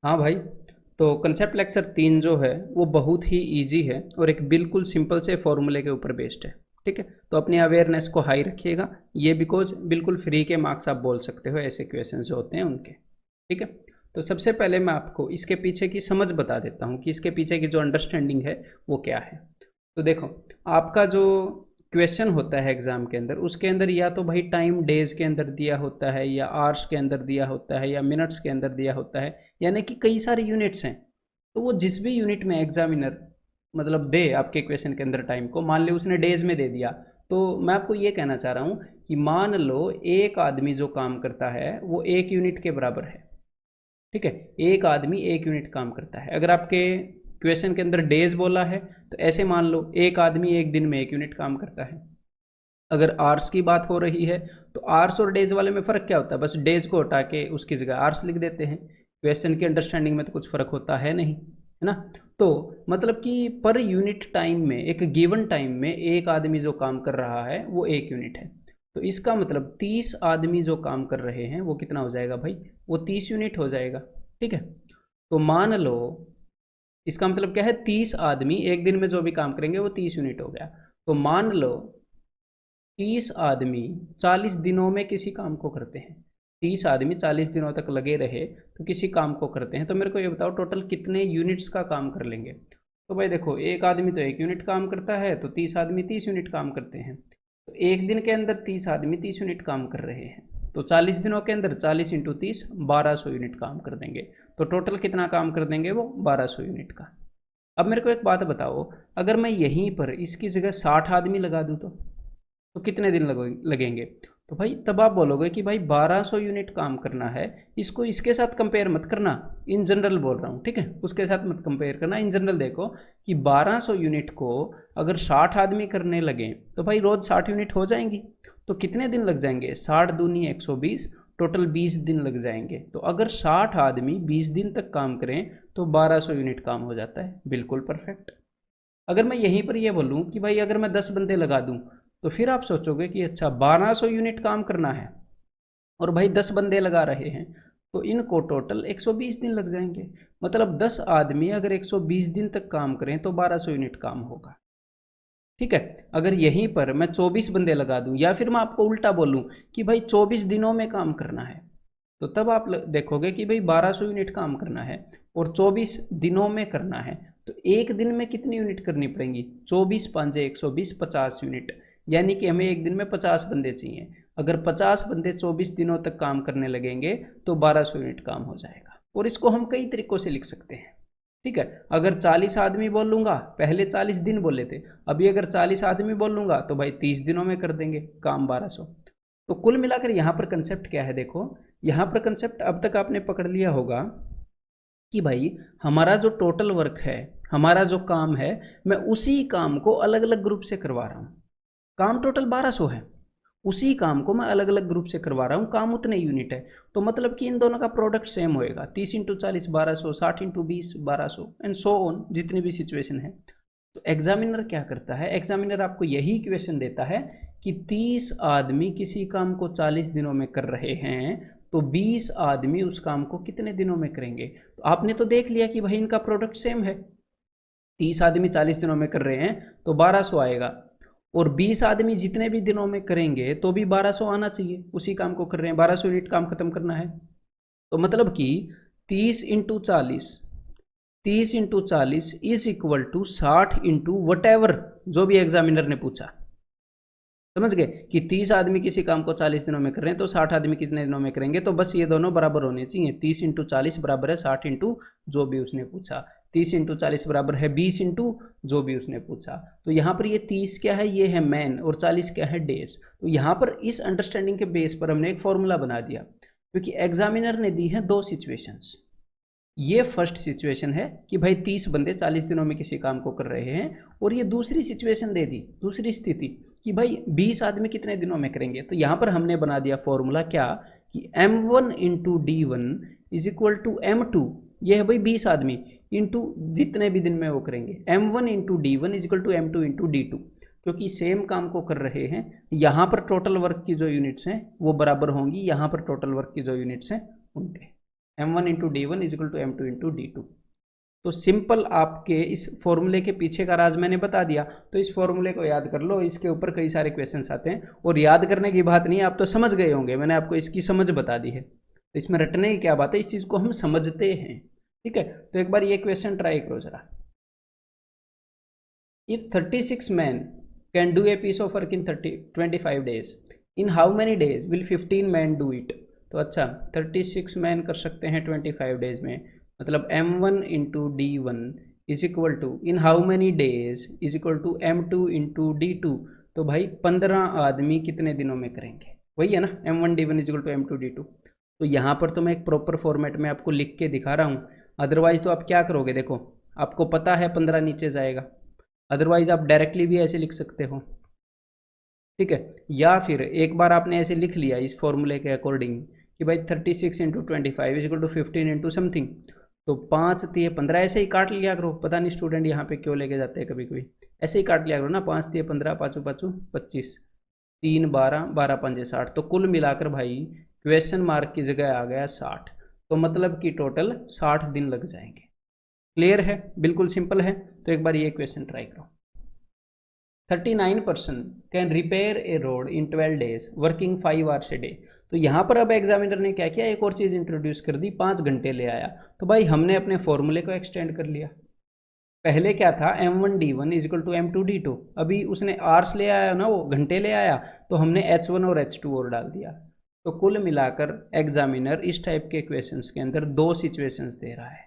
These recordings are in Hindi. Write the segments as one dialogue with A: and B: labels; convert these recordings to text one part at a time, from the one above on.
A: हाँ भाई, तो कंसेप्ट लेक्चर 3 जो है वो बहुत ही इजी है और एक बिल्कुल सिंपल से फॉर्मूले के ऊपर बेस्ड है। ठीक है, तो अपनी अवेयरनेस को हाई रखिएगा, ये बिकॉज बिल्कुल फ्री के मार्क्स आप बोल सकते हो ऐसे क्वेश्चन जो होते हैं उनके। ठीक है, तो सबसे पहले मैं आपको इसके पीछे की समझ बता देता हूँ कि इसके पीछे की जो अंडरस्टैंडिंग है वो क्या है। तो देखो, आपका जो क्वेश्चन होता है एग्जाम के अंदर, उसके अंदर या तो भाई टाइम डेज के अंदर दिया होता है, या आवर्स के अंदर दिया होता है, या मिनट्स के अंदर दिया होता है, यानी कि कई सारे यूनिट्स हैं। तो वो जिस भी यूनिट में एग्जामिनर मतलब दे आपके क्वेश्चन के अंदर टाइम को, मान लो उसने डेज में दे दिया, तो मैं आपको ये कहना चाह रहा हूँ कि मान लो एक आदमी जो काम करता है वो 1 यूनिट के बराबर है। ठीक है, एक आदमी 1 यूनिट काम करता है। अगर आपके क्वेश्चन के अंदर डेज बोला है तो ऐसे मान लो एक आदमी एक दिन में 1 यूनिट काम करता है। अगर आर्स की बात हो रही है तो आर्स और डेज वाले में फ़र्क क्या होता है, बस डेज को हटा के उसकी जगह आर्स लिख देते हैं। क्वेश्चन की अंडरस्टैंडिंग में तो कुछ फ़र्क होता है नहीं, है ना। तो मतलब कि पर यूनिट टाइम में, एक गिवन टाइम में एक आदमी जो काम कर रहा है वो 1 यूनिट है। तो इसका मतलब 30 आदमी जो काम कर रहे हैं वो कितना हो जाएगा भाई, वो 30 यूनिट हो जाएगा। ठीक है, तो मान लो इसका मतलब क्या है, 30 आदमी एक दिन में जो भी काम करेंगे वो 30 यूनिट हो गया। तो मान लो 30 आदमी 40 दिनों में किसी काम को करते हैं, 30 आदमी 40 दिनों तक लगे रहे तो किसी काम को करते हैं, तो मेरे को ये बताओ टोटल कितने यूनिट्स का काम कर लेंगे। तो भाई देखो, एक आदमी तो 1 यूनिट काम करता है, तो 30 आदमी 30 यूनिट काम करते हैं। तो एक दिन के अंदर 30 आदमी 30 यूनिट काम कर रहे हैं, तो 40 दिनों के अंदर 40 इंटू 30 1200 यूनिट काम कर देंगे। तो टोटल कितना काम कर देंगे वो, 1200 यूनिट का। अब मेरे को एक बात बताओ, अगर मैं यहीं पर इसकी जगह 60 आदमी लगा दूँ तो कितने दिन लगेंगे। तो भाई तब आप बोलोगे कि भाई 1200 यूनिट काम करना है, इसको इसके साथ कंपेयर मत करना, इन जनरल बोल रहा हूँ। ठीक है, उसके साथ मत कंपेयर करना, इन जनरल देखो कि 1200 यूनिट को अगर 60 आदमी करने लगे तो भाई रोज 60 यूनिट हो जाएंगी। तो कितने दिन लग जाएंगे, 60 दूनी 120, टोटल 20 दिन लग जाएंगे। तो अगर 60 आदमी 20 दिन तक काम करें तो 1200 यूनिट काम हो जाता है, बिल्कुल परफेक्ट। अगर मैं यहीं पर यह बोलूँ कि भाई अगर मैं 10 बंदे लगा दूं, तो फिर आप सोचोगे कि अच्छा 1200 यूनिट काम करना है और भाई 10 बंदे लगा रहे हैं, तो इनको टोटल 120 दिन लग जाएंगे। मतलब 10 आदमी अगर 120 दिन तक काम करें तो 1200 यूनिट काम होगा। ठीक है, अगर यहीं पर मैं 24 बंदे लगा दूं, या फिर मैं आपको उल्टा बोलूं कि भाई 24 दिनों में काम करना है, तो तब आप देखोगे कि भाई 1200 यूनिट काम करना है और 24 दिनों में करना है, तो एक दिन में कितनी यूनिट करनी पड़ेंगी, 24 पाँचे 120, 50 यूनिट। यानी कि हमें एक दिन में 50 बंदे चाहिए। अगर 50 बंदे 24 दिनों तक काम करने लगेंगे तो 1200 यूनिट काम हो जाएगा। और इसको हम कई तरीकों से लिख सकते हैं। ठीक है, अगर 40 आदमी बोल लूँगा, पहले 40 दिन बोले थे, अभी अगर 40 आदमी बोल लूँगा तो भाई 30 दिनों में कर देंगे काम 1200। तो कुल मिलाकर यहाँ पर कंसेप्ट क्या है, देखो यहाँ पर कंसेप्ट अब तक आपने पकड़ लिया होगा कि भाई हमारा जो टोटल वर्क है, हमारा जो काम है, मैं उसी काम को अलग अलग ग्रुप से करवा रहा हूँ। काम टोटल 1200 है, उसी काम को मैं अलग अलग ग्रुप से करवा रहा हूँ, काम उतने यूनिट है। तो मतलब कि इन दोनों का प्रोडक्ट सेम होएगा, 30 into 40 1200, 60 into 20 1200 and so on, जितनी भी सिचुएशन है। तो एग्जामिनर क्या करता है, एग्जामिनर आपको यही क्वेश्चन देता है कि 30 आदमी किसी काम को 40 दिनों में कर रहे हैं, तो 20 आदमी उस काम को कितने दिनों में करेंगे। तो आपने तो देख लिया कि भाई इनका प्रोडक्ट सेम है, 30 आदमी 40 दिनों में कर रहे हैं तो 1200 आएगा, और 20 आदमी जितने भी दिनों में करेंगे तो भी 1200 आना चाहिए, उसी काम को कर रहे हैं, 1200 यूनिट काम खत्म करना है। तो मतलब कि 30 into 40, 30 into 40 is equal to 60 into whatever जो भी एग्जामिनर ने पूछा। समझ गए कि 30 आदमी किसी काम को 40 दिनों में कर रहे हैं, तो 60 आदमी कितने दिनों में करेंगे, तो बस ये दोनों बराबर होने चाहिए। 30 इंटू 40 बराबर है 60 इंटू जो भी उसने पूछा, 30 इंटू 40 बराबर है 20 इंटू जो भी उसने पूछा। तो यहाँ पर ये 30 क्या है, ये है मैन, और 40 क्या है, डेज। तो यहाँ पर इस अंडरस्टैंडिंग के बेस पर हमने एक फॉर्मूला बना दिया, क्योंकि एग्जामिनर ने दी है 2 सिचुएशंस। ये फर्स्ट सिचुएशन है कि भाई 30 बंदे 40 दिनों में किसी काम को कर रहे हैं, और ये दूसरी सिचुएशन दे दी, दूसरी स्थिति कि भाई 20 आदमी कितने दिनों में करेंगे। तो यहाँ पर हमने बना दिया फॉर्मूला क्या, कि M1 into D1 is equal to M2, ये है भाई 20 आदमी इंटू जितने भी दिन में वो करेंगे, M1 into D1 is equal to M2 into D2, क्योंकि सेम काम को कर रहे हैं। यहाँ पर टोटल वर्क की जो यूनिट्स हैं वो बराबर होंगी, यहाँ पर टोटल वर्क की जो यूनिट्स हैं उनके। m1 into D one is equal to m2 into d2। तो सिंपल आपके इस फॉर्मूले के पीछे का राज मैंने बता दिया, तो इस फॉर्मूले को याद कर लो। इसके ऊपर कई सारे क्वेश्चंस आते हैं और याद करने की बात नहीं है, आप तो समझ गए होंगे, मैंने आपको इसकी समझ बता दी है। तो इसमें रटने की क्या बात है, इस चीज़ को हम समझते हैं, ठीक है। तो एक बार ये क्वेश्चन ट्राई करो जरा। If 36 man can do a piece of work in 25 days, in how many days will 15 man do it. तो अच्छा 36 मैन कर सकते हैं 25 डेज में, मतलब m1 into D one is equal to in how many days is equal to m2 into d2। तो भाई 15 आदमी कितने दिनों में करेंगे, वही है ना, m1 d1 is equal to m2 d2। तो यहाँ पर तो मैं एक प्रॉपर फॉर्मेट में आपको लिख के दिखा रहा हूँ, अदरवाइज तो आप क्या करोगे, देखो आपको पता है 15 नीचे जाएगा, अदरवाइज आप डायरेक्टली भी ऐसे लिख सकते हो, ठीक है। या फिर एक बार आपने ऐसे लिख लिया इस फॉर्मूले के अकॉर्डिंग कि भाई 36 into 25 is equal to 15 into something, तो 5 3 15 ऐसे ही काट लिया करो। पता नहीं स्टूडेंट यहाँ पे क्यों लेके जाते हैं, कभी कभी ऐसे ही काट लिया करो ना, 5 3 15 पाँचों पाँचों 25 3 12 12 5 60। तो कुल मिलाकर भाई क्वेश्चन मार्क की जगह आ गया 60, तो मतलब कि टोटल 60 दिन लग जाएंगे। क्लियर है, बिल्कुल सिंपल है। तो एक बार ये क्वेश्चन ट्राई करो। 39% can repair a road in 12 days working 5 hours a day. तो यहाँ पर अब एग्जामिनर ने क्या किया, एक और चीज़ इंट्रोड्यूस कर दी, 5 घंटे ले आया। तो भाई हमने अपने फॉर्मूले को एक्सटेंड कर लिया। पहले क्या था, m1 d1 is equal to m2 d2, अभी उसने आवर्स ले आया ना, वो घंटे ले आया, तो हमने h1 और h2 और डाल दिया। तो कुल मिलाकर एग्जामिनर इस टाइप के क्वेश्चंस के अंदर 2 सिचुएशंस दे रहा है।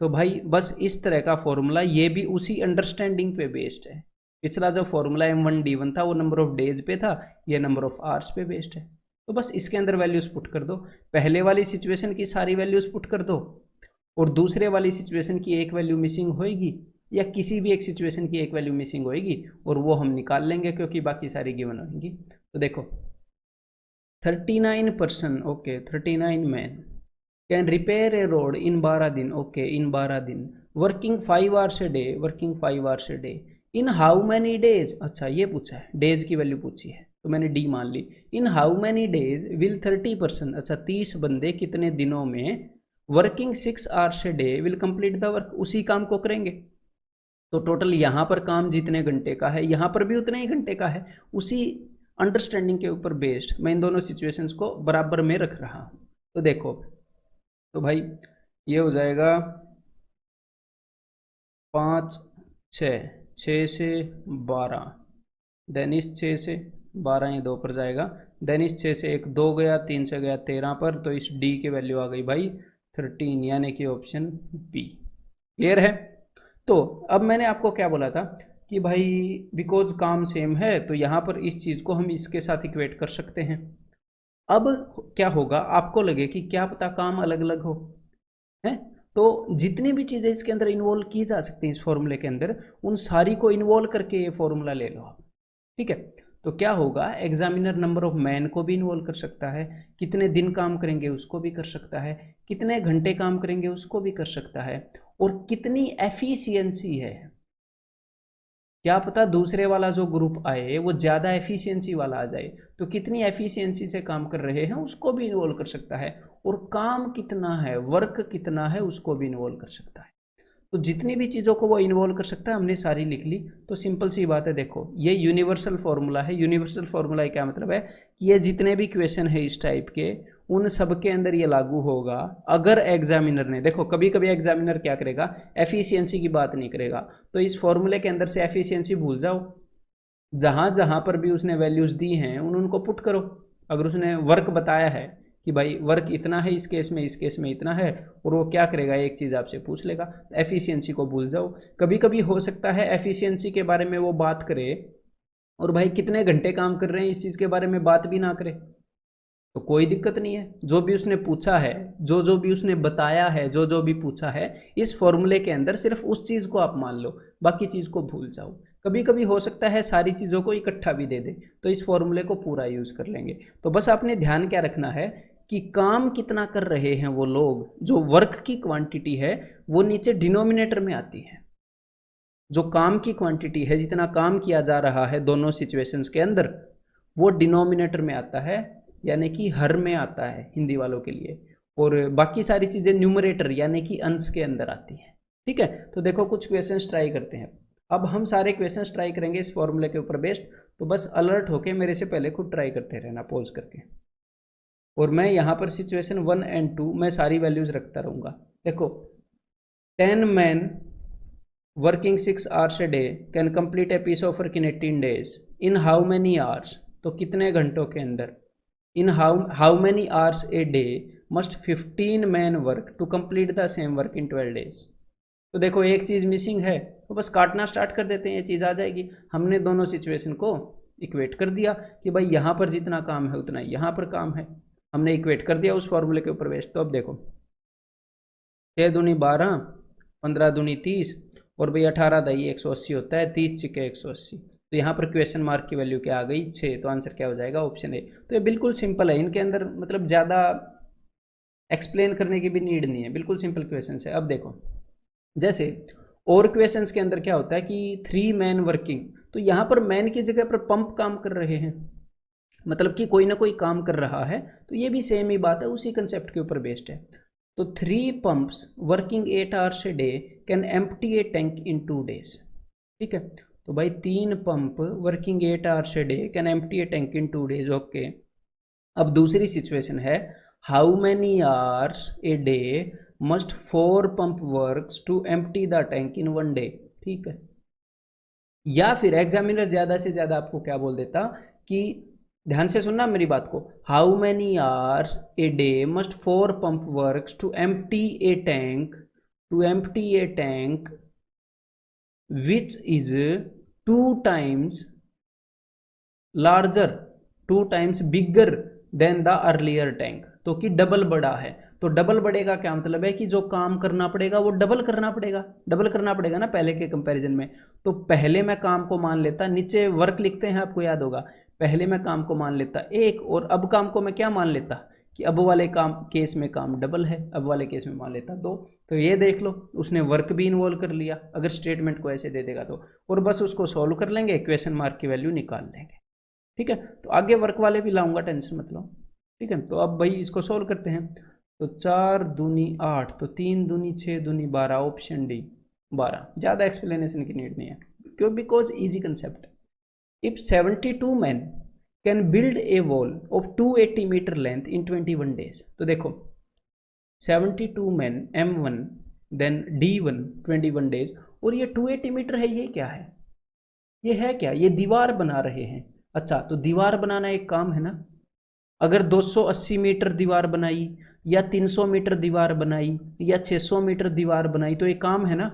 A: तो भाई बस इस तरह का फॉर्मूला, ये भी उसी अंडरस्टैंडिंग पे बेस्ड है। पिछला जो फॉर्मूला m1 d1 था वो नंबर ऑफ डेज पे था, ये नंबर ऑफ आवर्स पे बेस्ड है। तो बस इसके अंदर वैल्यूज पुट कर दो, पहले वाली सिचुएशन की सारी वैल्यूज पुट कर दो और दूसरे वाली सिचुएशन की एक वैल्यू मिसिंग होएगी या किसी भी एक सिचुएशन की एक वैल्यू मिसिंग होएगी और वो हम निकाल लेंगे क्योंकि बाकी सारी गिवन होंगी। तो देखो 39%, okay 39 man can repair a road in 12 दिन, ओके इन 12 दिन, working 5 hours a day, working 5 hours a day, in how many days. अच्छा ये पूछा है, डेज की वैल्यू पूछी है तो मैंने डी मान ली। In how many days will 30%, अच्छा 30 बंदे कितने दिनों में, working 6 hours a day will complete the work, उसी काम को करेंगे। तो टोटल यहाँ पर काम जितने घंटे का है यहाँ पर भी उतने ही घंटे का है, उसी अंडरस्टैंडिंग के ऊपर बेस्ड मैं इन दोनों सिचुएशंस को बराबर में रख रहा हूँ। तो देखो तो भाई ये हो जाएगा 5 6 से 12, देन इस 6 से 12 ये 2 पर जाएगा, देन इस 6 से 1 2 गया, 3 से गया 13 पर, तो इस डी की वैल्यू आ गई भाई 13, यानी कि ऑप्शन बी। क्लियर है। तो अब मैंने आपको क्या बोला था कि भाई बिकॉज काम सेम है तो यहाँ पर इस चीज़ को हम इसके साथ इक्वेट कर सकते हैं। अब क्या होगा, आपको लगे कि क्या पता काम अलग अलग हो, है तो जितनी भी चीज़ें इसके अंदर इन्वॉल्व की जा सकती हैं इस फॉर्मूले के अंदर, उन सारी को इन्वॉल्व करके ये फॉर्मूला ले लो आप, ठीक है। तो क्या होगा, एग्जामिनर नंबर ऑफ मैन को भी इन्वॉल्व कर सकता है, कितने दिन काम करेंगे उसको भी कर सकता है, कितने घंटे काम करेंगे उसको भी कर सकता है, और कितनी एफिशिएंसी है, क्या पता दूसरे वाला जो ग्रुप आए वो ज़्यादा एफिशिएंसी वाला आ जाए, तो कितनी एफिशिएंसी से काम कर रहे हैं उसको भी इन्वॉल्व कर सकता है, और काम कितना है, वर्क कितना है उसको भी इन्वॉल्व कर सकता है। तो जितनी भी चीज़ों को वो इन्वॉल्व कर सकता है हमने सारी लिख ली। तो सिंपल सी बात है, देखो ये यूनिवर्सल फॉर्मूला है। यूनिवर्सल फॉर्मूला क्या मतलब है कि ये जितने भी क्वेश्चन है इस टाइप के उन सब के अंदर ये लागू होगा। अगर एग्जामिनर ने, देखो कभी कभी एग्जामिनर क्या करेगा, एफिशिएंसी की बात नहीं करेगा, तो इस फॉर्मूले के अंदर से एफिशिएंसी भूल जाओ, जहाँ जहाँ पर भी उसने वैल्यूज दी हैं उनको पुट करो। अगर उसने वर्क बताया है कि भाई वर्क इतना है इस केस में, इस केस में इतना है, और वो क्या करेगा, एक चीज़ आपसे पूछ लेगा, एफिशिएंसी को भूल जाओ। कभी कभी हो सकता है एफिशिएंसी के बारे में वो बात करे और भाई कितने घंटे काम कर रहे हैं इस चीज़ के बारे में बात भी ना करे, तो कोई दिक्कत नहीं है। जो भी उसने पूछा है, जो भी उसने बताया है, जो भी पूछा है इस फॉर्मूले के अंदर, सिर्फ उस चीज़ को आप मान लो, बाकी चीज़ को भूल जाओ। कभी कभी हो सकता है सारी चीज़ों को इकट्ठा भी दे दे, तो इस फॉर्मूले को पूरा यूज़ कर लेंगे। तो बस आपने ध्यान क्या रखना है कि काम कितना कर रहे हैं वो लोग, जो वर्क की क्वांटिटी है वो नीचे डिनोमिनेटर में आती है। जो काम की क्वांटिटी है, जितना काम किया जा रहा है दोनों सिचुएशंस के अंदर, वो डिनोमिनेटर में आता है, यानी कि हर में आता है हिंदी वालों के लिए, और बाकी सारी चीज़ें न्यूमरेटर यानी कि अंश के अंदर आती हैं। ठीक है, तो देखो कुछ क्वेश्चंस ट्राई करते हैं। अब हम सारे क्वेश्चंस ट्राई करेंगे इस फॉर्मूले के ऊपर बेस्ड, तो बस अलर्ट होके मेरे से पहले खुद ट्राई करते रहना पॉज करके। और मैं यहाँ पर सिचुएशन 1 and 2 मैं सारी वैल्यूज रखता रहूँगा। देखो 10 men working 6 hours a day can complete a piece of work in 18 days in how many hours, तो कितने घंटों के अंदर। इन how many hours a day must 15 men work to complete the same work in 12 days। तो देखो एक चीज़ मिसिंग है, तो बस काटना स्टार्ट कर देते हैं, ये चीज़ आ जाएगी। हमने दोनों सिचुएशन को इक्वेट कर दिया कि भाई यहाँ पर जितना काम है उतना यहाँ पर काम है, हमने इक्वेट कर दिया उस फॉर्मूले के ऊपर बेस्ड। तो अब देखो 6 दूनी 12, 15 दूनी 30 और भाई 18 दही 180 होता है, 30 छिके 180। तो यहाँ पर क्वेश्चन मार्क की वैल्यू क्या आ गई 6, तो आंसर क्या हो जाएगा ऑप्शन ए। तो ये बिल्कुल सिंपल है, इनके अंदर मतलब ज़्यादा एक्सप्लेन करने की भी नीड नहीं है, बिल्कुल सिंपल क्वेश्चन है। अब देखो जैसे और क्वेश्चंस के अंदर क्या होता है कि 3 मैन वर्किंग, तो यहाँ पर मैन की जगह पर पंप काम कर रहे हैं, मतलब कि कोई ना कोई काम कर रहा है। तो ये भी सेम ही बात है, उसी कंसेप्ट के ऊपर बेस्ड है। तो 3 pumps working 8 hours a day can empty a tank in 2 days। ठीक है, तो भाई 3 pump working 8 hours a day can empty a tank in 2 days। Okay, अब दूसरी सिचुएशन है how many hours a day must 4 pump works to empty the tank in 1 day। ठीक है, या फिर एग्जामिनर ज्यादा से ज्यादा आपको क्या बोल देता कि ध्यान से सुनना मेरी बात को, how many hours a day must 4 pump works to empty a tank which is 2 times larger 2 times bigger than the earlier tank, तो कि डबल बड़ा है। तो डबल बड़े का क्या मतलब है कि जो काम करना पड़ेगा वो डबल करना पड़ेगा ना पहले के कंपैरिजन में। तो पहले मैं काम को मान लेता, नीचे वर्क लिखते हैं आपको याद होगा, पहले मैं काम को मान लेता 1 और अब काम को मैं क्या मान लेता कि अब वाले काम केस में काम डबल है, अब वाले केस में मान लेता 2। तो ये देख लो उसने वर्क भी इन्वॉल्व कर लिया अगर स्टेटमेंट को ऐसे दे देगा तो, और बस उसको सॉल्व कर लेंगे, क्वेश्चन मार्क की वैल्यू निकाल लेंगे। ठीक है, तो आगे वर्क वाले भी लाऊंगा, टेंशन मत लो। ठीक है, तो अब भाई इसको सॉल्व करते हैं। तो 4 दूनी 8, तो 3 दूनी 6 दूनी 12, ऑप्शन डी 12। ज़्यादा एक्सप्लेनेशन की नीड नहीं है क्यों, because easy concept. If 72 men can build a wall of 280 metre length in 21 days। तो देखो 72 men M1 then D1 21 days, और ये 280 मीटर है, ये क्या है, ये है क्या, ये दीवार बना रहे हैं। अच्छा, तो दीवार बनाना एक काम है ना, अगर 280 मीटर दीवार बनाई या 300 मीटर दीवार बनाई या 600 मीटर दीवार बनाई तो ये काम है ना।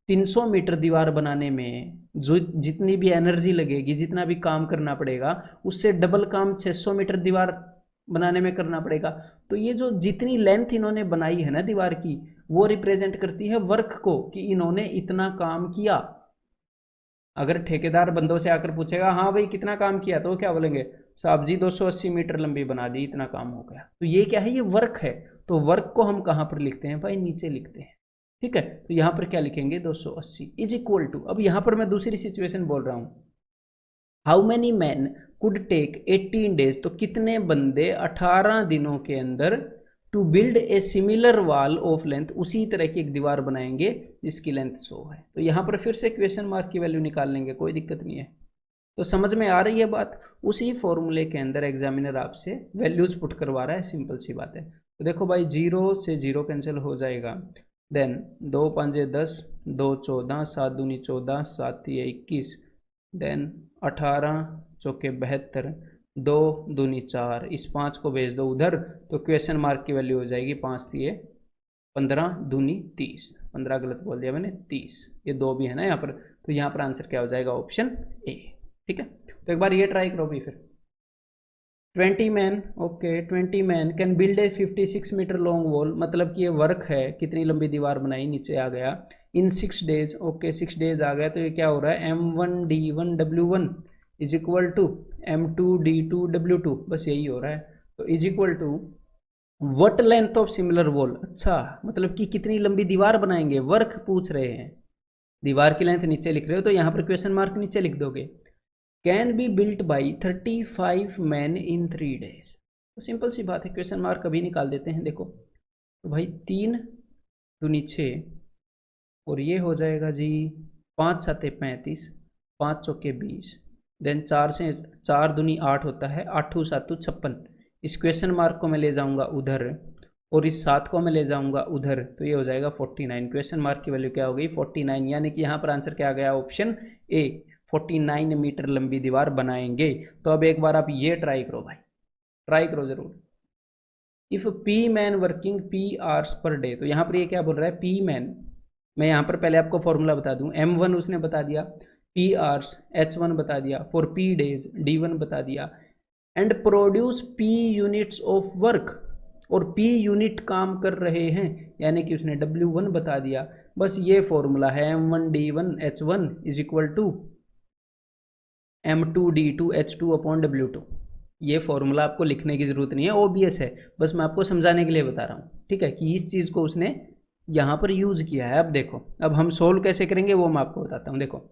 A: 300 मीटर दीवार बनाने में जो जितनी भी एनर्जी लगेगी, जितना भी काम करना पड़ेगा, उससे डबल काम 600 मीटर दीवार बनाने में करना पड़ेगा। तो ये जो जितनी लेंथ इन्होंने बनाई है ना दीवार की, वो रिप्रेजेंट करती है वर्क को कि इन्होंने इतना काम किया। अगर ठेकेदार बंदों से आकर पूछेगा हाँ भाई कितना काम किया, तो क्या बोलेंगे, साहब जी 280 मीटर लंबी बना दी, इतना काम हो गया। तो ये क्या है, ये वर्क है। तो वर्क को हम कहाँ पर लिखते हैं भाई, नीचे लिखते हैं। ठीक है, तो यहाँ पर क्या लिखेंगे 280 इज इक्वल टू, अब यहाँ पर मैं दूसरी सिचुएशन बोल रहा हूँ, how many man could take 18 days, तो कितने बंदे 18 दिनों के अंदर to build a similar wall of length, उसी तरह की एक दीवार बनाएंगे जिसकी लेंथ 100 है। तो यहाँ पर फिर से क्वेश्चन मार्क की वैल्यू निकाल लेंगे, कोई दिक्कत नहीं है। तो समझ में आ रही है बात, उसी फॉर्मूले के अंदर एग्जामिनर आपसे वैल्यूज पुट करवा रहा है, सिंपल सी बात है। तो देखो भाई 0 से 0 कैंसिल हो जाएगा, देन 2 5 10, 2 14, 7 दूनी 14, 7 21, देन 18 चौके 72, 2 दूनी 4, इस 5 को भेज दो उधर, तो क्वेश्चन मार्क की वैल्यू हो जाएगी 5 3 15 दूनी 30, 15 गलत बोल दिया मैंने, 30, ये 2 भी है ना यहाँ पर। तो यहाँ पर आंसर क्या हो जाएगा, ऑप्शन ए। ठीक है, तो एक बार ये ट्राई करो भी फिर। 20 man, okay 20 man can build a 56 metre long wall, मतलब कि ये वर्क है, कितनी लंबी दीवार बनाई, नीचे आ गया, इन 6 days, ओके 6 days आ गया। तो ये क्या हो रहा है, M1D1W1 is equal to M2D2W2, बस यही हो रहा है। तो is equal to what length of similar wall, अच्छा मतलब कि कितनी लंबी दीवार बनाएंगे, वर्क पूछ रहे हैं, दीवार की लेंथ नीचे लिख रहे हो तो यहाँ पर क्वेश्चन मार्क नीचे लिख दोगे। Can be built by 35 man in 3 days, तो सिंपल सी बात है, क्वेश्चन मार्क अभी निकाल देते हैं। देखो तो भाई 3 दूनी 6 और ये हो जाएगा जी 5 7 35, 5 चौके 20, देन 4 से 4 दूनी 8 होता है, 8 7 56। इस क्वेश्चन मार्क को मैं ले जाऊंगा उधर और इस 7 को मैं ले जाऊंगा उधर, तो ये हो जाएगा 49। क्वेश्चन मार्क की वैल्यू क्या हो गई 49, यानी कि यहाँ पर आंसर क्या आ गया ऑप्शन ए, 49 मीटर लंबी दीवार बनाएंगे। तो अब एक बार आप ये ट्राई करो भाई, ट्राई करो जरूर। If P man working P hours per day, तो यहाँ पर ये क्या बोल रहा है पी मैन, मैं यहाँ पर पहले आपको फॉर्मूला बता दूं, M1 उसने बता दिया, पी आवर्स H1 बता दिया, फॉर पी डेज D1 बता दिया, and produce P units of work, और P यूनिट काम कर रहे हैं, यानी कि उसने W1 बता दिया। बस ये फॉर्मूला है M1 D1 H1 is equal to M2 D2 H2 upon W2। ये फॉर्मूला आपको लिखने की जरूरत नहीं है, ओबीएस है, बस मैं आपको समझाने के लिए बता रहा हूँ, ठीक है, कि इस चीज़ को उसने यहाँ पर यूज किया है। अब देखो, अब हम सोल्व कैसे करेंगे वो मैं आपको बताता हूँ। देखो,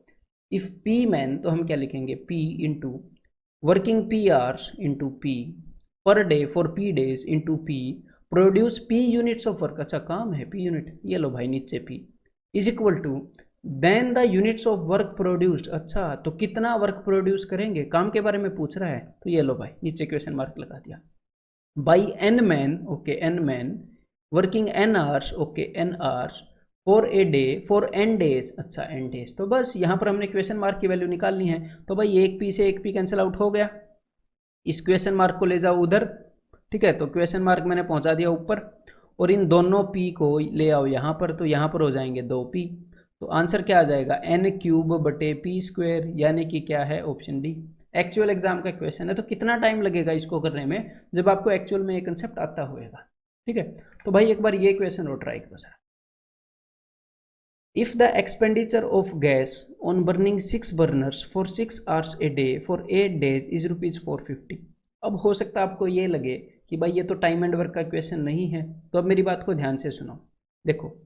A: इफ पी मैन, तो हम क्या लिखेंगे P into working P hours into P per day for P days into P produce P units of work, अच्छा काम है P यूनिट, ये लो भाई नीचे P is equal to then the units of work produced, अच्छा तो कितना वर्क प्रोड्यूस करेंगे, काम के बारे में पूछ रहा है, तो ये लो भाई नीचे क्वेश्चन मार्क लगा दिया, by n man, okay n man working n hours, okay n hours for a day for n days, अच्छा n डेज। तो बस यहाँ पर हमने क्वेश्चन मार्क की वैल्यू निकालनी है, तो भाई एक p से एक p कैंसिल आउट हो गया, इस क्वेश्चन मार्क को ले जाओ उधर, ठीक है, तो क्वेश्चन मार्क मैंने पहुंचा दिया ऊपर, और इन दोनों p को ले आओ यहाँ पर, तो यहाँ पर हो जाएंगे 2p, तो आंसर क्या आ जाएगा n³ बटे p स्क्वायर, यानी कि क्या है ऑप्शन डी। एक्चुअल एग्जाम का क्वेश्चन है, तो कितना टाइम लगेगा इसको करने में, जब आपको एक्चुअल में ये कंसेप्ट आता होएगा, ठीक है। तो भाई एक बार ये क्वेश्चन और ट्राई करो sir. If the expenditure of gas on burning 6 burners for 6 hours a day for 8 days is ₹450। अब हो सकता है आपको ये लगे कि भाई ये तो टाइम एंड वर्क का क्वेश्चन नहीं है, तो अब मेरी बात को ध्यान से सुनो। देखो,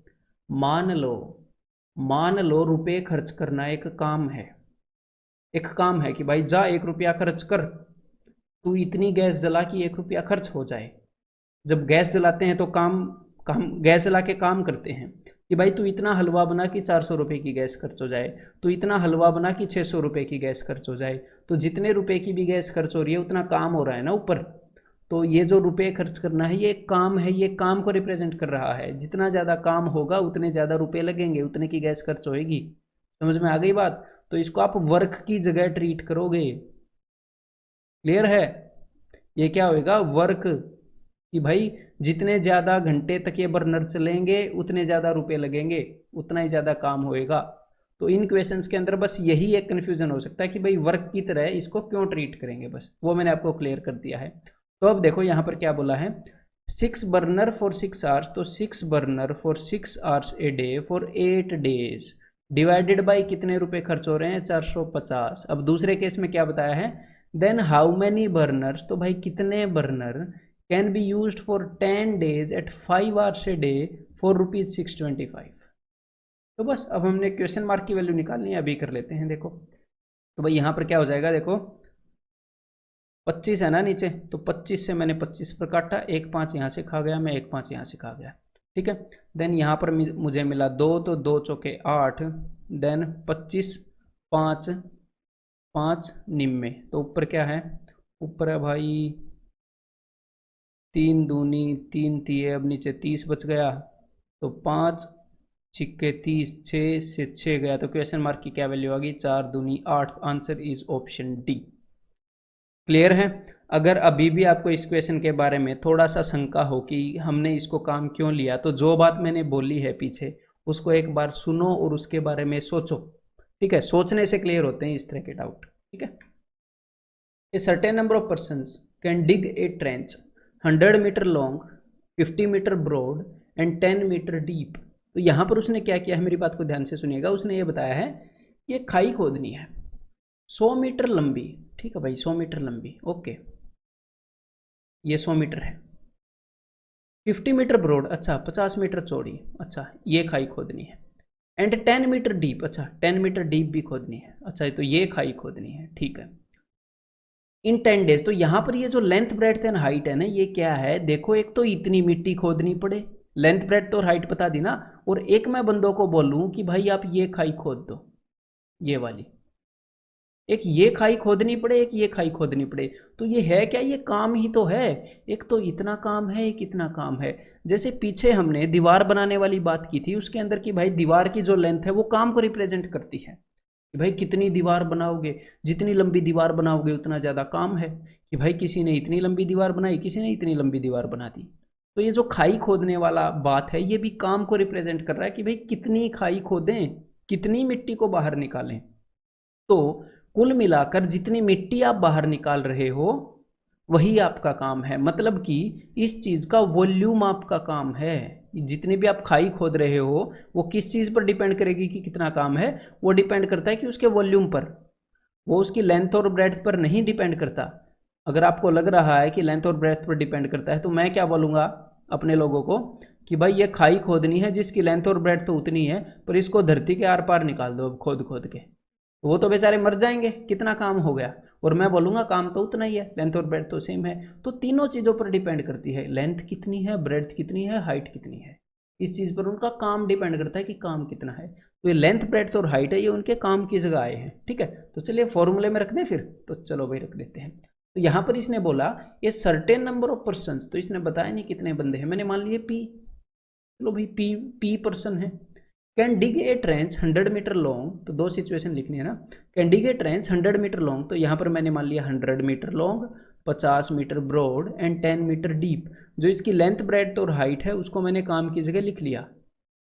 A: मान लो रुपए खर्च करना एक काम है, एक काम है कि भाई जा 1 रुपया खर्च कर, तू इतनी गैस जला कि 1 रुपया खर्च हो जाए। जब गैस जलाते हैं तो काम गैस जला के काम करते हैं कि भाई तू इतना हलवा बना कि 400 रुपये की गैस खर्च हो जाए, तो इतना हलवा बना कि 600 रुपये की गैस खर्च हो जाए, तो जितने रुपए की भी गैस खर्च हो रही है उतना काम हो रहा है ना ऊपर। तो ये जो रुपए खर्च करना है ये एक काम है, ये काम को रिप्रेजेंट कर रहा है, जितना ज़्यादा काम होगा उतने ज़्यादा रुपए लगेंगे, उतने की गैस खर्च होएगी। समझ में आ गई बात? तो इसको आप वर्क की जगह ट्रीट करोगे, क्लियर है? ये क्या होएगा वर्क, कि भाई जितने ज़्यादा घंटे तक ये बर्नर चलेंगे उतने ज़्यादा रुपए लगेंगे, उतना ही ज़्यादा काम होएगा। तो इन क्वेश्चंस के अंदर बस यही एक कन्फ्यूजन हो सकता है कि भाई वर्क की तरह इसको क्यों ट्रीट करेंगे, बस वो मैंने आपको क्लियर कर दिया है। तो अब देखो यहाँ पर क्या बोला है, 6 बर्नर फॉर 6 आवर्स, तो 6 burner for 6 hours a day for 8 days divided by कितने रुपए खर्च हो रहे हैं 450। अब दूसरे केस में क्या बताया है, देन हाउ मैनी बर्नर्स, तो भाई कितने burner can be used for 10 days at 5 hours a day for ₹625। तो बस अब हमने क्वेश्चन मार्क की वैल्यू निकालनी है, अभी कर लेते हैं। देखो तो भाई यहाँ पर क्या हो जाएगा, देखो 25 है ना नीचे, तो 25 से मैंने 25 पर काटा, 1 5 यहाँ से खा गया मैं, 1 5 यहाँ से खा गया, ठीक है। देन यहाँ पर मुझे मिला 2, तो 2 चौके 8, देन 25 5 5 निम्मे, तो ऊपर क्या है, ऊपर है भाई 3 दूनी 3 तिये, अब नीचे 30 बच गया, तो 5 छिक्के 30, 6 से 6 गया, तो क्वेश्चन मार्क की क्या वैल्यू आ गई 4 दूनी 8। Answer is option D. Clear है? अगर अभी भी आपको इस क्वेश्चन के बारे में थोड़ा सा शंका हो कि हमने इसको काम क्यों लिया, तो जो बात मैंने बोली है पीछे उसको एक बार सुनो और उसके बारे में सोचो, ठीक है। सोचने से क्लियर होते हैं इस तरह के डाउट, ठीक है। A certain number of persons can dig a trench 100 metre long, 50 metre broad and 10 metre deep. तो यहाँ पर उसने क्या किया है, मेरी बात को ध्यान से सुनिएगा। उसने ये बताया है ये खाई खोदनी है 100 मीटर लंबी, ठीक है भाई 100 मीटर लंबी, ओके, ये 100 मीटर है, 50 मीटर ब्रॉड, अच्छा 50 मीटर चौड़ी, अच्छा ये खाई खोदनी है, एंड 10 मीटर डीप, अच्छा 10 मीटर डीप भी खोदनी है, अच्छा तो ये खाई खोदनी है, ठीक है, इन 10 डेज। तो यहाँ पर ये जो लेंथ ब्रेड्थ एंड हाइट है ना, ये क्या है, देखो एक तो इतनी मिट्टी खोदनी पड़े, लेंथ ब्रेड्थ और हाइट बता दी ना, और एक मैं बंदों को बोलूं कि भाई आप ये खाई खोद दो, ये वाली, एक ये खाई खोदनी पड़े, एक ये खाई खोदनी पड़े, तो ये है क्या, ये काम ही तो है। एक तो इतना काम है, एक इतना काम है। जैसे पीछे हमने दीवार बनाने वाली बात की थी, उसके अंदर की भाई दीवार की जो लेंथ है वो काम को रिप्रेजेंट करती है कि भाई कितनी दीवार बनाओगे, जितनी लंबी दीवार बनाओगे उतना ज़्यादा काम है, कि भाई किसी ने इतनी लंबी दीवार बनाई, किसी ने इतनी लंबी दीवार बना दी। तो ये जो खाई खोदने वाला बात है, ये भी काम को रिप्रेजेंट कर रहा है कि भाई कितनी खाई खोदें, कितनी मिट्टी को बाहर निकालें। तो कुल मिलाकर जितनी मिट्टी आप बाहर निकाल रहे हो वही आपका काम है, मतलब कि इस चीज का वॉल्यूम आपका काम है। जितनी भी आप खाई खोद रहे हो वो किस चीज पर डिपेंड करेगी कि कितना काम है, वो डिपेंड करता है कि उसके वॉल्यूम पर, वो उसकी लेंथ और ब्रेड्थ पर नहीं डिपेंड करता। अगर आपको लग रहा है कि लेंथ और ब्रेड्थ पर डिपेंड करता है, तो मैं क्या बोलूँगा अपने लोगों को कि भाई ये खाई खोदनी है जिसकी लेंथ और ब्रेड्थ तो उतनी है, पर इसको धरती के आर पार निकाल दो अब खोद खोद के, वो तो बेचारे मर जाएंगे, कितना काम हो गया। और मैं बोलूँगा काम तो उतना ही है, लेंथ और ब्रेड्थ तो सेम है। तो तीनों चीज़ों पर डिपेंड करती है, लेंथ कितनी है, ब्रेड्थ कितनी है, हाइट कितनी है, इस चीज़ पर उनका काम डिपेंड करता है कि काम कितना है। तो ये लेंथ ब्रेड्थ और हाइट है, ये उनके काम की जगह आए हैं, ठीक है। तो चलिए फॉर्मूले में रख दें फिर, तो चलो भाई रख देते हैं। तो यहाँ पर इसने बोला ये सर्टेन नंबर ऑफ पर्सन, तो इसने बताया नहीं कितने बंदे हैं, मैंने मान लिए पी, चलो भाई पी पर्सन है। Can dig a trench 100 metre long, तो दो सिचुएशन लिखनी है ना। Can dig a trench 100 metre long, तो यहाँ पर मैंने मान लिया 100 metre long, 50 metre broad and 10 metre deep. जो इसकी लेंथ ब्रेड्थ और हाइट है उसको मैंने काम की जगह लिख लिया,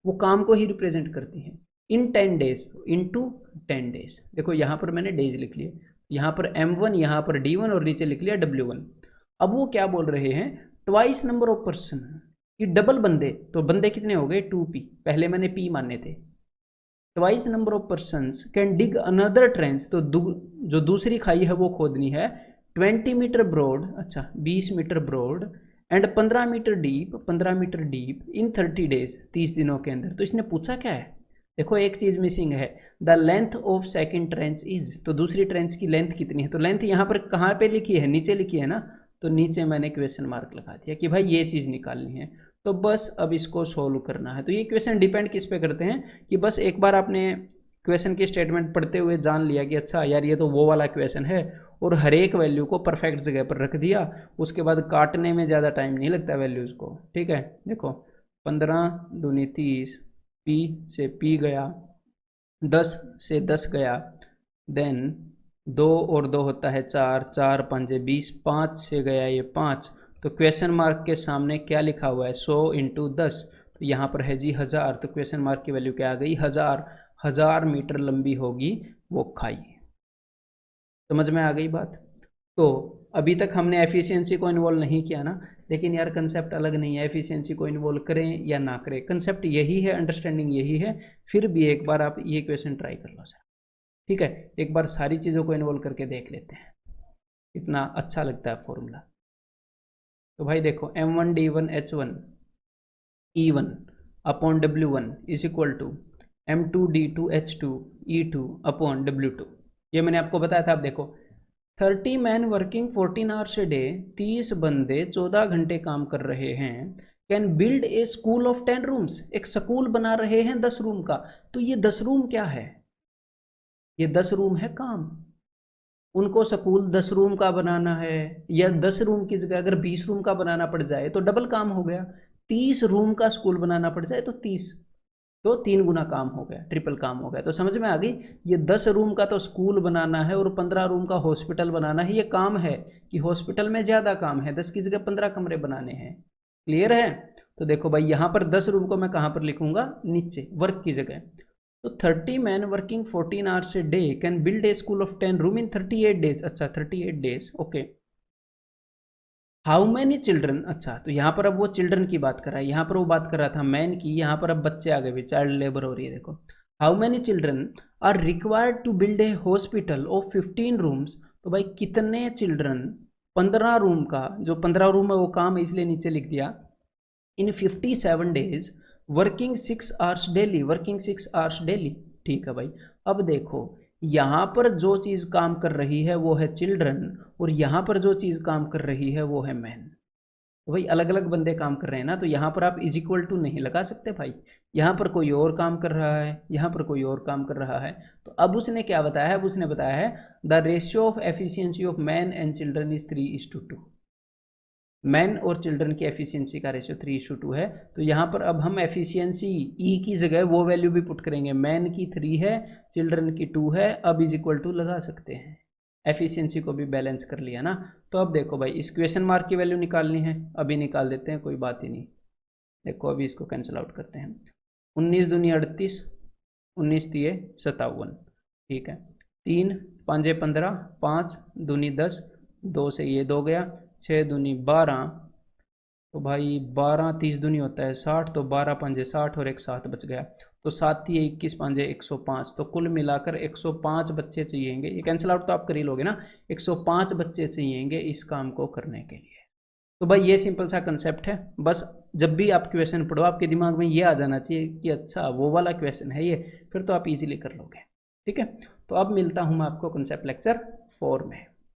A: वो काम को ही रिप्रेजेंट करती है। इन 10 डेज, इनटू 10 डेज, देखो यहाँ पर मैंने डेज लिख लिए, यहाँ पर M1, यहाँ पर D1 और नीचे लिख लिया W1। अब वो क्या बोल रहे हैं, ट्वाइस नंबर ऑफ पर्सन, कि डबल बंदे, तो बंदे कितने हो गए 2P, पहले मैंने P माने थे। Twice number of person can dig another trench, तो जो दूसरी खाई है वो खोदनी है 20 मीटर ब्रॉड, अच्छा 20 metre broad and 15 metre deep, 15 metre deep in 30 days, 30 दिनों के अंदर। तो इसने पूछा क्या है, देखो एक चीज मिसिंग है, the length of second trench is, तो दूसरी ट्रेंच की लेंथ कितनी है। तो लेंथ यहाँ पर कहाँ पे लिखी है, नीचे लिखी है ना, तो नीचे मैंने क्वेश्चन मार्क लगा दिया कि भाई ये चीज़ निकालनी है। तो बस अब इसको सोल्व करना है। तो ये क्वेश्चन डिपेंड किस पे करते हैं कि बस एक बार आपने क्वेश्चन की स्टेटमेंट पढ़ते हुए जान लिया कि अच्छा यार ये तो वो वाला क्वेश्चन है, और हर एक वैल्यू को परफेक्ट जगह पर रख दिया, उसके बाद काटने में ज़्यादा टाइम नहीं लगता वैल्यूज़ को, ठीक है। देखो 15 दूनी 30, पी से पी गया, 10 से 10 गया, देन 2 और 2 होता है 4, 4 पंजे 20, 5 से गया ये 5। तो क्वेश्चन मार्क के सामने क्या लिखा हुआ है, 100 इंटू 10, तो यहाँ पर है जी 1000, तो क्वेश्चन मार्क की वैल्यू क्या आ गई 1000 मीटर लंबी होगी वो खाई। समझ में आ गई बात। तो अभी तक हमने एफिशिएंसी को इन्वॉल्व नहीं किया ना, लेकिन यार कंसेप्ट अलग नहीं है, एफिशिएंसी को इन्वॉल्व करें या ना करें, कंसेप्ट यही है, अंडरस्टैंडिंग यही है। फिर भी एक बार आप ये क्वेश्चन ट्राई कर लो सर, ठीक है। एक बार सारी चीज़ों को इन्वॉल्व करके देख लेते हैं, इतना अच्छा लगता है फॉर्मूला। तो भाई देखो M1D1H1 E1 upon W1 is equal to M2D2H2 E2 upon W2। ये मैंने आपको बताया था। आप देखो 30 man working 14 hours a day, 30 बंदे 14 घंटे काम कर रहे हैं, can build a school of 10 rooms, एक स्कूल बना रहे हैं 10 रूम का। तो ये 10 रूम क्या है, ये 10 रूम है काम। उनको स्कूल 10 रूम का बनाना है, या 10 रूम की जगह अगर 20 रूम का बनाना पड़ जाए तो डबल काम हो गया, 30 रूम का स्कूल बनाना पड़ जाए तो 30, तो 3 गुना काम हो गया, ट्रिपल काम हो गया। तो समझ में आ गई, ये 10 रूम का तो स्कूल बनाना है और 15 रूम का हॉस्पिटल बनाना है। ये काम है कि हॉस्पिटल में ज़्यादा काम है, 10 की जगह 15 कमरे बनाने हैं। क्लियर है। तो देखो भाई यहाँ पर 10 रूम को मैं कहाँ पर लिखूंगा, नीचे वर्क की जगह। तो 30 man working 14 hours a day can build a school of 10 room in 38 days. अच्छा 38 days, okay. How many children, अच्छा तो यहाँ पर अब वो चिल्ड्रन की बात कर रहा है, यहाँ पर वो बात कर रहा था मैन की, यहाँ पर अब बच्चे आ गए, चाइल्ड लेबर हो रही है। देखो how many children are required to build a hospital of 15 rooms, तो भाई कितने चिल्ड्रन 15 रूम का, जो 15 रूम है वो काम है इसलिए नीचे लिख दिया, इन 57 days working 6 hours daily, working 6 hours daily. ठीक है भाई। अब देखो यहाँ पर जो चीज़ काम कर रही है वो है चिल्ड्रन, और यहाँ पर जो चीज़ काम कर रही है वो है मैन। तो भाई अलग अलग बंदे काम कर रहे हैं ना, तो यहाँ पर आप इज इक्वल टू नहीं लगा सकते भाई, यहाँ पर कोई और काम कर रहा है, यहाँ पर कोई और काम कर रहा है। तो अब उसने क्या बताया है, अब उसने बताया है the ratio of efficiency of man and children is 3:2। Man और चिल्ड्रन की एफिशिएंसी का रेशियो 3:2 है। तो यहाँ पर अब हम एफिशिएंसी ई की जगह वो वैल्यू भी पुट करेंगे, मैन की 3 है, चिल्ड्रन की 2 है, अब इज इक्वल टू लगा सकते हैं, एफिशिएंसी को भी बैलेंस कर लिया ना। तो अब देखो भाई इस क्वेश्चन मार्क की वैल्यू निकालनी है, अभी निकाल देते हैं, कोई बात ही नहीं। देखो अभी इसको कैंसिल आउट करते हैं, 19 दूनी 38, 19 तिये 57, ठीक है, 3 5 15, 5 दूनी 10, 2 से ये 2 गया, 6 दूनी 12, तो भाई 12 30 दूनी होता है 60, तो 12 पंजे 60 और एक 7 बच गया, तो 7 तिये 21 पांजे 105, तो कुल मिलाकर 105 बच्चे चाहिएंगे, ये कैंसिल आउट तो आप कर ही लोगे ना, 105 बच्चे चाहिएंगे इस काम को करने के लिए। तो भाई ये सिंपल सा कंसेप्ट है, बस जब भी आप क्वेश्चन पढ़ो आपके दिमाग में ये आ जाना चाहिए कि अच्छा वो वाला क्वेश्चन है ये, फिर तो आप इजीली कर लोगे। ठीक है, तो अब मिलता हूँ मैं आपको कंसेप्ट लेक्चर 4 में।